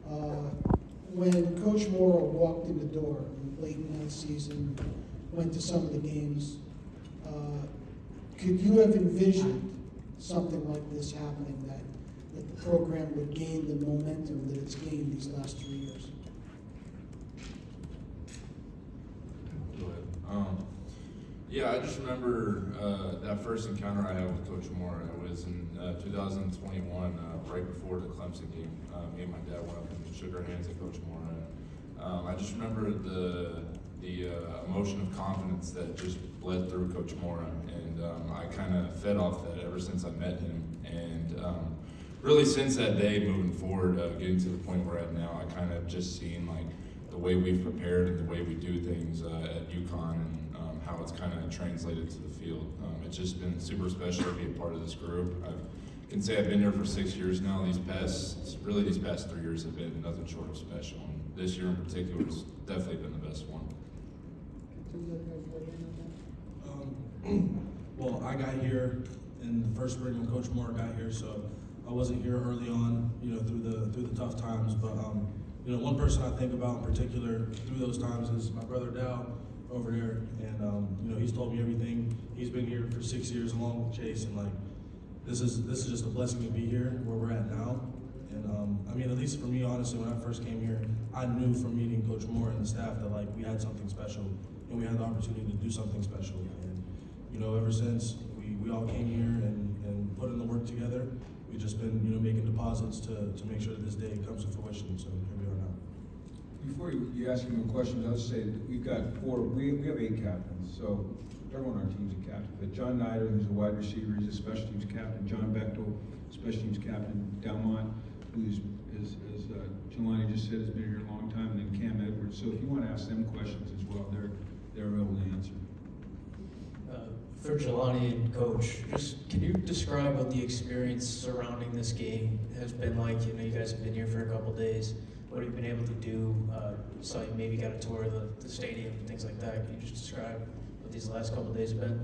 When Coach Mora walked in the door late in that season, went to some of the games, could you have envisioned something like this happening, that the program would gain the momentum that it's gained these last 3 years? Go ahead. Yeah, I just remember that first encounter I had with Coach Mora. It was in 2021, right before the Clemson game. Me and my dad went up and shook our hands at Coach Mora. I just remember the emotion of confidence that just bled through Coach Mora, and I kind of fed off that ever since I met him. And really since that day, moving forward, getting to the point we're at now, I kind of just seen like the way we've prepared and the way we do things at UConn, and how it's kind of translated to the field. It's just been super special to be a part of this group. I can say I've been here for 6 years now. These past 3 years have been nothing short of special. And this year in particular has definitely been the best one. Well, I got here in the first spring when Coach Mora got here, so I wasn't here early on, through the tough times. But one person I think about in particular through those times is my brother Dow over there, and he's told me everything. He's been here for 6 years along with Chase, and this is just a blessing to be here where we're at now. And at least for me, honestly, when I first came here, I knew from meeting Coach Mora and the staff that we had something special, and we had the opportunity to do something special. And ever since we all came here and put in the work together, we've just been making deposits to make sure that this day comes to fruition. So here we are now. Before you ask him a question, I'll say that we have 8 captains, so everyone on our team's a captain. But John Nider, who's a wide receiver, he's a special teams captain. John Bechtel, special teams captain. Delmont, who's, as Jelani just said, has been here a long time, and then Cam Edwards. So if you want to ask them questions as well, they're able to answer. For Jelani and Coach, just can you describe what the experience surrounding this game has been like? You guys have been here for a couple days. What have you been able to do? So you maybe got a tour of the stadium, things like that. Can you just describe what these last couple days have been?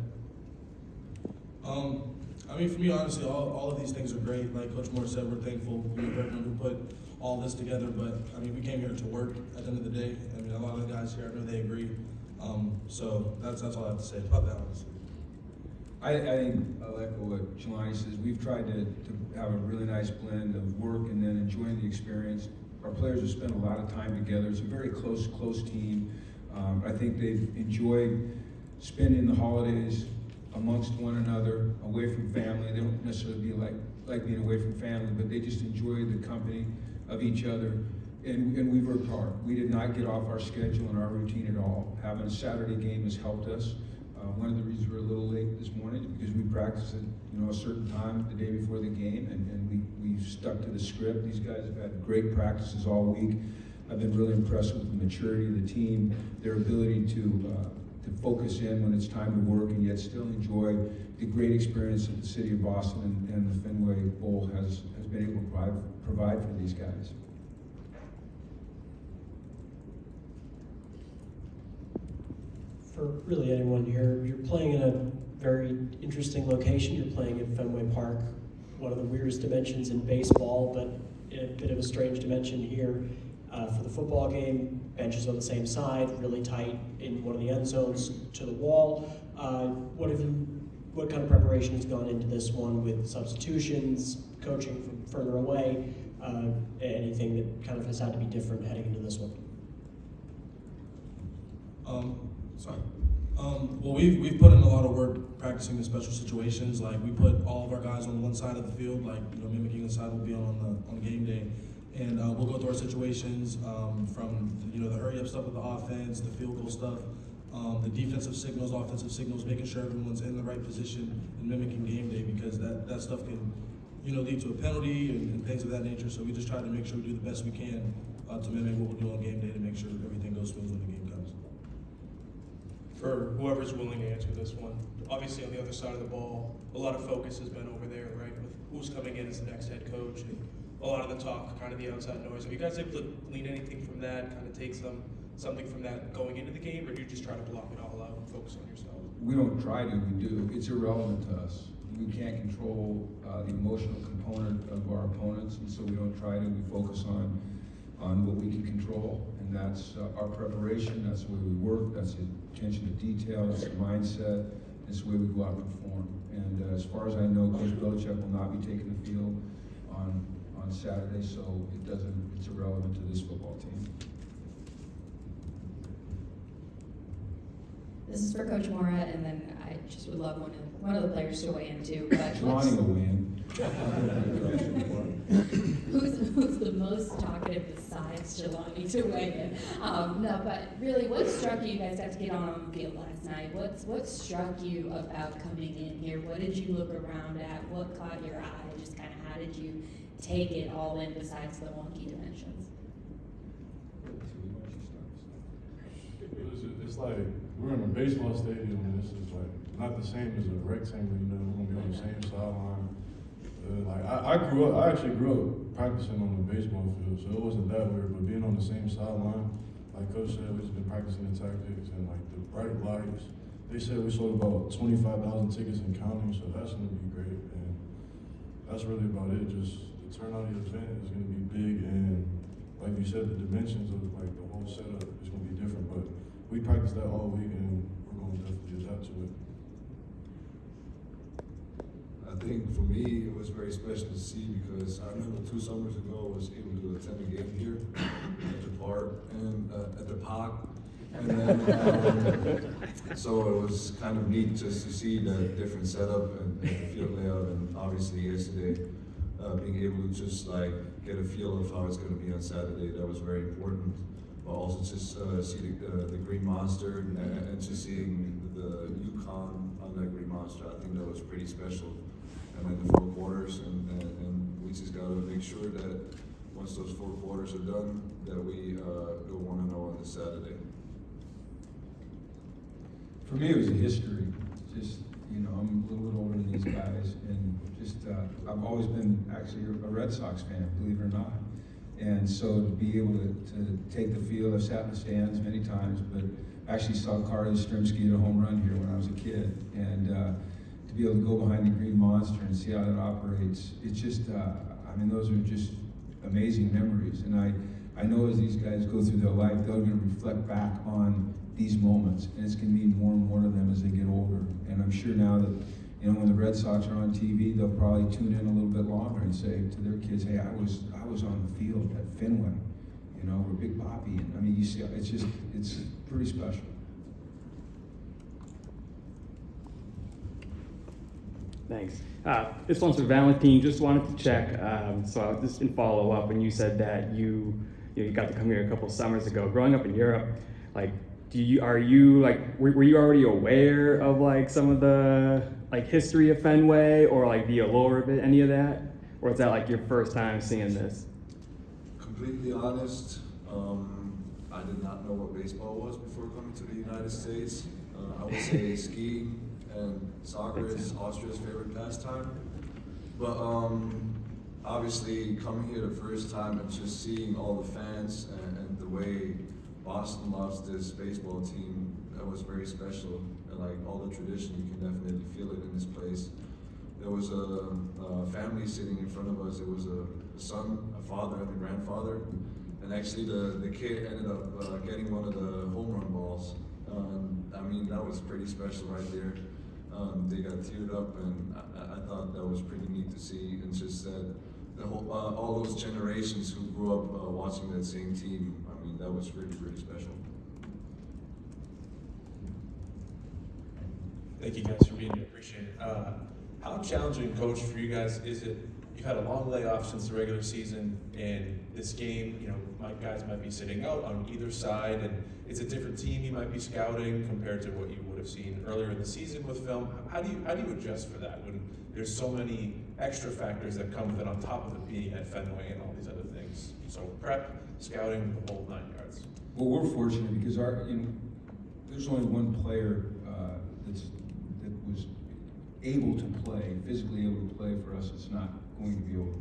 For me, honestly, all of these things are great. Like Coach Moore said, we're thankful for everyone who put all this together. But we came here to work at the end of the day. A lot of the guys here, I know they agree. So that's all I have to say about that, honestly. I think I'll echo what Jelani says. We've tried to have a really nice blend of work and then enjoying the experience. Our players have spent a lot of time together. It's a very close team. I think they've enjoyed spending the holidays amongst one another, away from family. They don't necessarily like being away from family, but they just enjoy the company of each other. And we've worked hard. We did not get off our schedule and our routine at all. Having a Saturday game has helped us. One of the reasons we're a little late this morning is because we practiced at a certain time the day before the game, and we stuck to the script. These guys have had great practices all week. I've been really impressed with the maturity of the team, their ability to focus in when it's time to work and yet still enjoy the great experience that the city of Boston and the Fenway Bowl has been able to provide for these guys. For really anyone here, you're playing in a very interesting location. You're playing at Fenway Park, one of the weirdest dimensions in baseball, but a bit of a strange dimension here. For the football game, benches on the same side, really tight in one of the end zones to the wall. What kind of preparation has gone into this one with substitutions, coaching from further away, anything that kind of has had to be different heading into this one? Well, we've put in a lot of work practicing the special situations. We put all of our guys on one side of the field, mimicking the side we'll be on game day. And we'll go through our situations from the hurry up stuff with the offense, the field goal stuff, the defensive signals, offensive signals, making sure everyone's in the right position and mimicking game day, because that stuff can lead to a penalty and things of that nature. So we just try to make sure we do the best we can to mimic what we'll do on game day to make sure everything goes smooth when the game comes. For whoever's willing to answer this one, obviously on the other side of the ball, a lot of focus has been over there, right, with who's coming in as the next head coach, and a lot of the talk, kind of the outside noise. Are you guys able to glean anything from that, kind of take something from that going into the game, or do you just try to block it all out and focus on yourself? We don't try to, we do. It's irrelevant to us. We can't control the emotional component of our opponents, and so we don't try to. We focus on can control, and that's our preparation, that's the way we work, that's the attention to detail, that's the mindset, it's the way we go out and perform. And as far as I know, Coach Belichick will not be taking the field on Saturday, so it's irrelevant to this football team. This is for Coach Mora, and then I just would love one of the players to weigh in too. But Jelani will win. who's the most talkative besides Jelani to weigh in? No, but really, what struck you? You guys got to get on the field last night. What struck you about coming in here? What did you look around at? What caught your eye? Just kind of how did you take it all in besides the wonky dimensions? It's like we're in a baseball stadium, and this is like not the same as a rectangle. You know, we're gonna be on the same sideline. I actually grew up practicing on the baseball field, so it wasn't that weird. But being on the same sideline, like Coach said, we've been practicing the tactics and like the bright lights. They said we sold about 25,000 tickets and counting, so that's gonna be great. And that's really about it. Just the turnout of the event is gonna be big, and like you said, the dimensions of like the whole setup is gonna be different. But we practiced that all week, and we're gonna definitely adapt to it. I think for me, it was very special to see because I remember 2 summers ago I was able to attend a game here at the park and at the park, and then so it was kind of neat just to see the different setup and the field layout, and obviously yesterday being able to just like get a feel of how it's going to be on Saturday. That was very important. But also just see the Green Monster and just seeing the UConn on that Green Monster. I think that was pretty special. And then the 4 quarters, and we just got to make sure that once those 4 quarters are done, that we go 1-0 on this Saturday. For me, it was a history. Just, you know, I'm a little bit older than these guys, and just I've always been actually a Red Sox fan, believe it or not. And so to be able to take the field, I've sat in the stands many times, but actually saw Carly Yastrzemski hit a home run here when I was a kid. And to be able to go behind the Green Monster and see how that operates, it's just, I mean, those are just amazing memories. And I know as these guys go through their life, they're going to reflect back on these moments, and it's going to mean more and more to them as they get older. And I'm sure now that, you know, when the Red Sox are on TV, they'll probably tune in a little bit longer and say to their kids, "Hey, I was on the field at Fenway, you know, where Big Papi." And I mean, you see, it's pretty special. Thanks. This one's for Valetin. Just wanted to check. So just in follow up, when you said that you got to come here a couple summers ago. Growing up in Europe, like, were you already aware of like some of the like history of Fenway or like the allure of it, any of that, or is that like your first time seeing this? Completely honest, I did not know what baseball was before coming to the United States. I would say skiing and soccer is Austria's favorite pastime. But obviously coming here the first time and just seeing all the fans and the way Boston loves this baseball team, that was very special. And like all the tradition, you can definitely feel it in this place. There was a family sitting in front of us. It was a son, a father, and a grandfather. And actually the kid ended up getting one of the home run balls. I mean, that was pretty special right there. They got teared up, and I thought that was pretty neat to see. And just that the whole, all those generations who grew up watching that same team, I mean, that was really, really special. Thank you guys for being here, appreciate it. How challenging, Coach, for you guys is it? You've had a long layoff since the regular season, and this game, you know, guys might be sitting out on either side, and it's a different team you might be scouting compared to what you would have seen earlier in the season with film. How do you adjust for that when there's so many extra factors that come with it on top of it being at Fenway and all these other things? So prep, scouting, the whole 9 yards. Well, we're fortunate because there's only one player that was able to play, physically able to play for us. It's not going to be over.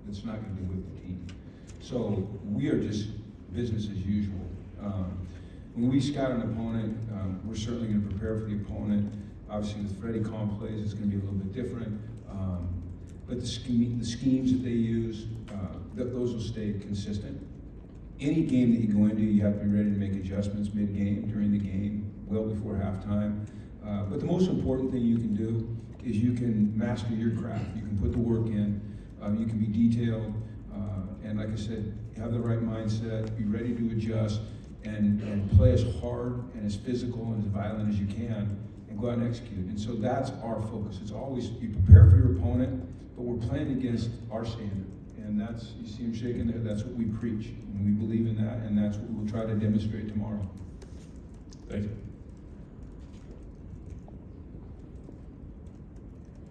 It's not going to be with the team. So we are just business as usual. When we scout an opponent, we're certainly going to prepare for the opponent. Obviously, with Freddie Kahn plays, it's going to be a little bit different. But the schemes that they use, those will stay consistent. any game that you go into, you have to be ready to make adjustments mid-game, during the game, well before halftime. But the most important thing you can do is you can master your craft. You can put the work in. You can be detailed. And like I said, have the right mindset, be ready to adjust, and play as hard and as physical and as violent as you can, and go out and execute. And so that's our focus. It's always, you prepare for your opponent, but we're playing against our standard. And that's, you see him shaking there, that's what we preach. And we believe in that, and that's what we'll try to demonstrate tomorrow. Thank you.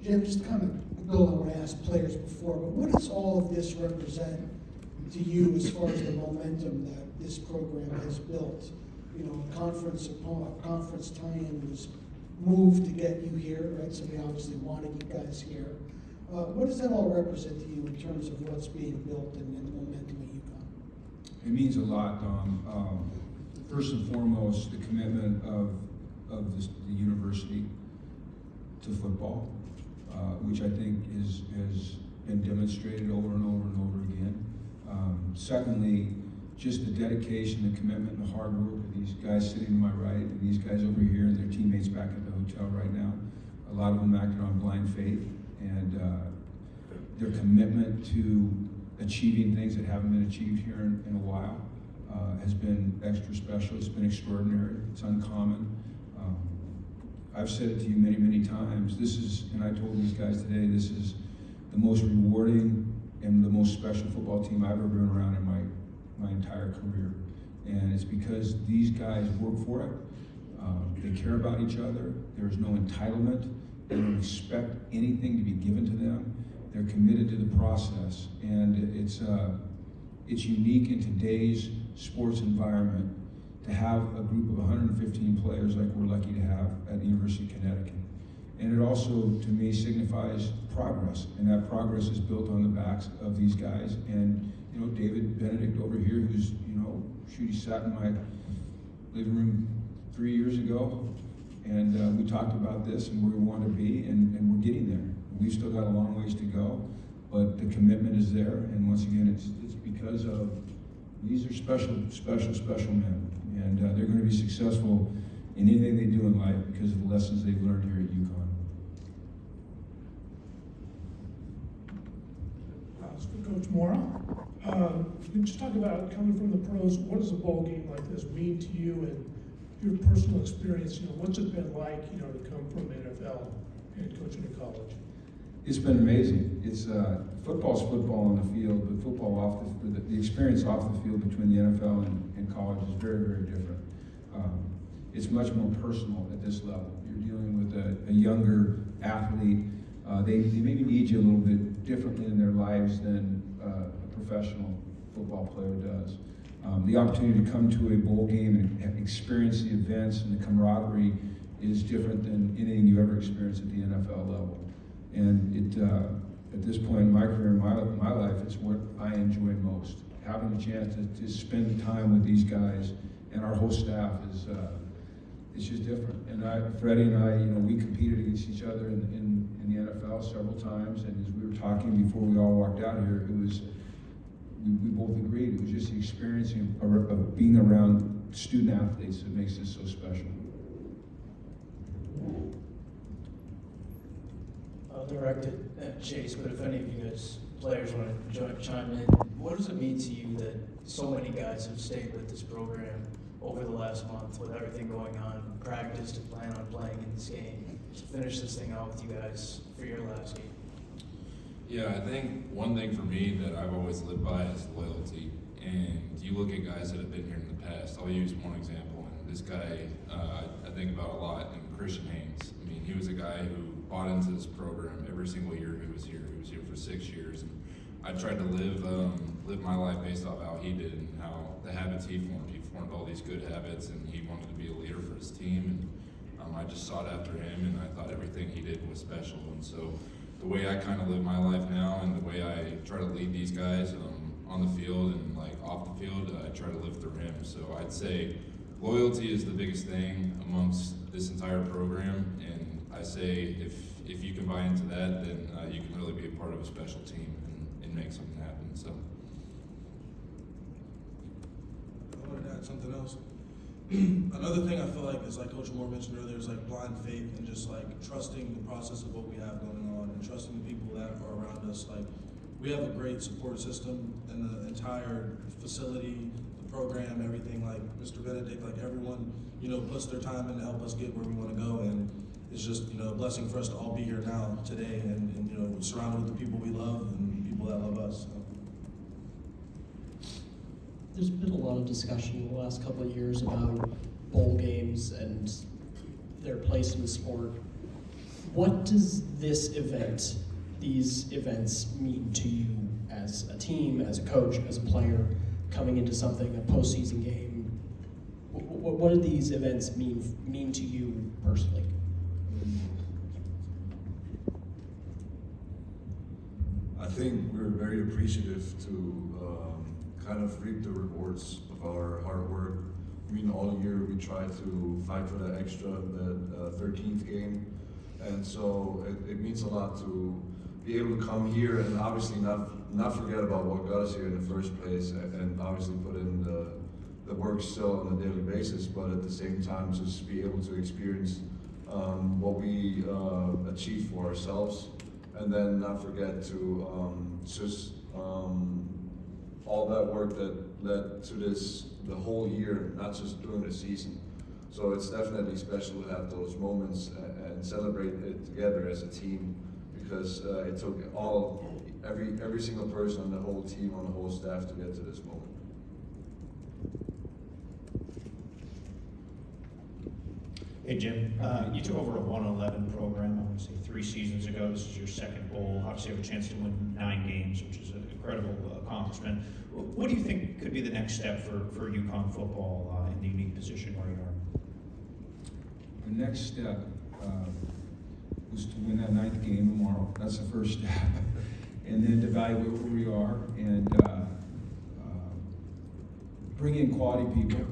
Jim, just kind of build on what I asked players before, but what does all of this represent to you as far as the momentum that this program has built? You know, a conference tie-in was moved to get you here, right? So we obviously wanted you guys here. What does that all represent to you in terms of what's being built and the momentum at UConn? It means a lot, Dom. First and foremost, the commitment of the university to football, which I think has been demonstrated over and over and over again. Secondly, just the dedication, the commitment, and the hard work of these guys sitting to my right, and these guys over here, and their teammates back at the hotel right now. A lot of them acted on blind faith, and their commitment to achieving things that haven't been achieved here in a while has been extra special. It's been extraordinary. It's uncommon. I've said it to you many, many times. This is, and I told these guys today, this is the most rewarding and the most special football team I've ever been around in my entire career. And it's because these guys work for it. They care about each other. There's no entitlement. They don't expect anything to be given to them. They're committed to the process. And it's unique in today's sports environment to have a group of 115 players like we're lucky to have at the University of Connecticut. And it also, to me, signifies progress, and that progress is built on the backs of these guys. And, you know, David Benedict over here, who's, you know, he sat in my living room 3 years ago, and we talked about this and where we want to be, and we're getting there. We've still got a long ways to go, but the commitment is there, and once again, it's because of, these are special men. And they're going to be successful in anything they do in life because of the lessons they've learned here at UConn. For Coach Mora, you just talk about coming from the pros. What does a bowl game like this mean to you and your personal experience? You know, what's it been like, you know, to come from NFL and coaching at college? It's been amazing. It's football's football on the field, but football off the experience off the field between the NFL and college is very, very different. It's much more personal at this level. You're dealing with a younger athlete. They maybe need you a little bit differently in their lives than a professional football player does. The opportunity to come to a bowl game and experience the events and the camaraderie is different than anything you ever experience at the NFL level. And at this point in my career, in my life, it's what I enjoy most. Having the chance to spend time with these guys and our whole staff is it's just different. And Freddie and I, you know, we competed against each other in the NFL several times. And as we were talking before we all walked out here, it was we both agreed it was just the experience of being around student athletes that makes this so special. I'll direct it at Chase, but if any of you guys players want to chime in, what does it mean to you that so many guys have stayed with this program over the last month with everything going on, practice to plan on playing in this game, to finish this thing out with you guys for your last game? Yeah, I think one thing for me that I've always lived by is loyalty. And you look at guys that have been here in the past. I'll use one example, and this guy I think about a lot, and Christian Haynes. I mean, he was a guy who bought into this program every single year he was here. He was here for 6 years, and I tried to live my life based off how he did and how the habits he formed. He formed all these good habits, and he wanted to be a leader for his team. And I just sought after him, and I thought everything he did was special. And so the way I kind of live my life now, and the way I try to lead these guys on the field and like off the field, I try to live through him. So I'd say loyalty is the biggest thing amongst this entire program, and I say if you can buy into that, then you can really be a part of a special team and make something happen. So. something else. Another thing I feel like is, like Coach Moore mentioned earlier, is like blind faith and just like trusting the process of what we have going on and trusting the people that are around us. Like, we have a great support system and the entire facility, the program, everything. Like Mr. Benedict, like everyone, puts their time in to help us get where we want to go. And it's just, a blessing for us to all be here now today and surrounded with the people we love and people that love us. So. There's been a lot of discussion in the last couple of years about bowl games and their place in the sport. What does these events mean to you as a team, as a coach, as a player, coming into something, a postseason game? What do these events mean to you personally? I think we're very appreciative to kind of reap the rewards of our hard work. I mean, all year we try to fight for that extra, that 13th game. And so it means a lot to be able to come here and obviously not forget about what got us here in the first place, and obviously put in the work still on a daily basis, but at the same time just be able to experience what we achieve for ourselves, and then not forget to all that work that led to this the whole year, not just during the season. So it's definitely special to have those moments and celebrate it together as a team, because it took every single person on the whole team, on the whole staff to get to this moment. Hey Jim, you took over a 1-11 program, I want to say 3 seasons ago. This is your second bowl. Obviously you have a chance to win 9 games, which is an incredible accomplishment. What do you think could be the next step for UConn football in the unique position where you are? The next step was to win that 9th game tomorrow. That's the first step. And then to evaluate where we are and bring in quality people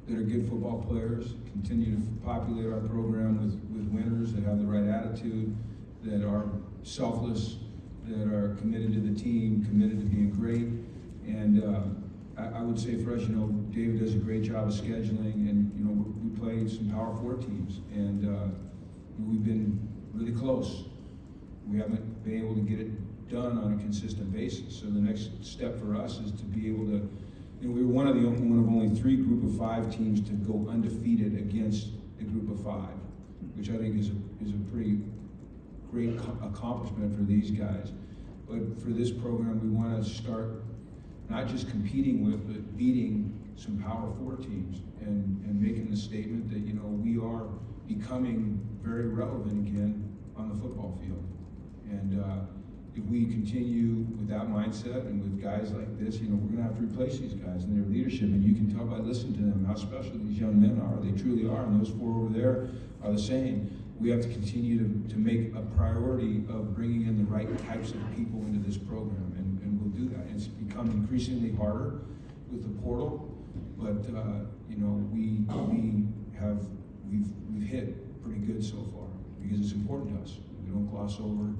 that are good football players, continue to populate our program with winners that have the right attitude, that are selfless, that are committed to the team, committed to being great. And I would say for us, David does a great job of scheduling, and we play some Power 4 teams, and we've been really close. We haven't been able to get it done on a consistent basis. So the next step for us is to be able to, we were one of only 3 Group of 5 teams to go undefeated against the Group of 5, which I think is a pretty great accomplishment for these guys. But for this program, we want to start not just competing with, but beating some Power 4 teams and making the statement that, we are becoming very relevant again on the football field. And if we continue with that mindset and with guys like this, we're going to have to replace these guys and their leadership. And you can tell by listening to them how special these young men are. They truly are. And those 4 over there are the same. We have to continue to make a priority of bringing in the right types of people into this program, and we'll do that. And it's become increasingly harder with the portal, but we've hit pretty good so far, because it's important to us. We don't gloss over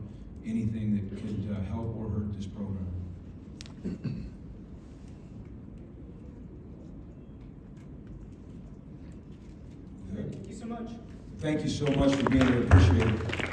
anything that could help or hurt this program. Thank you so much. Thank you so much for being here. Appreciate it.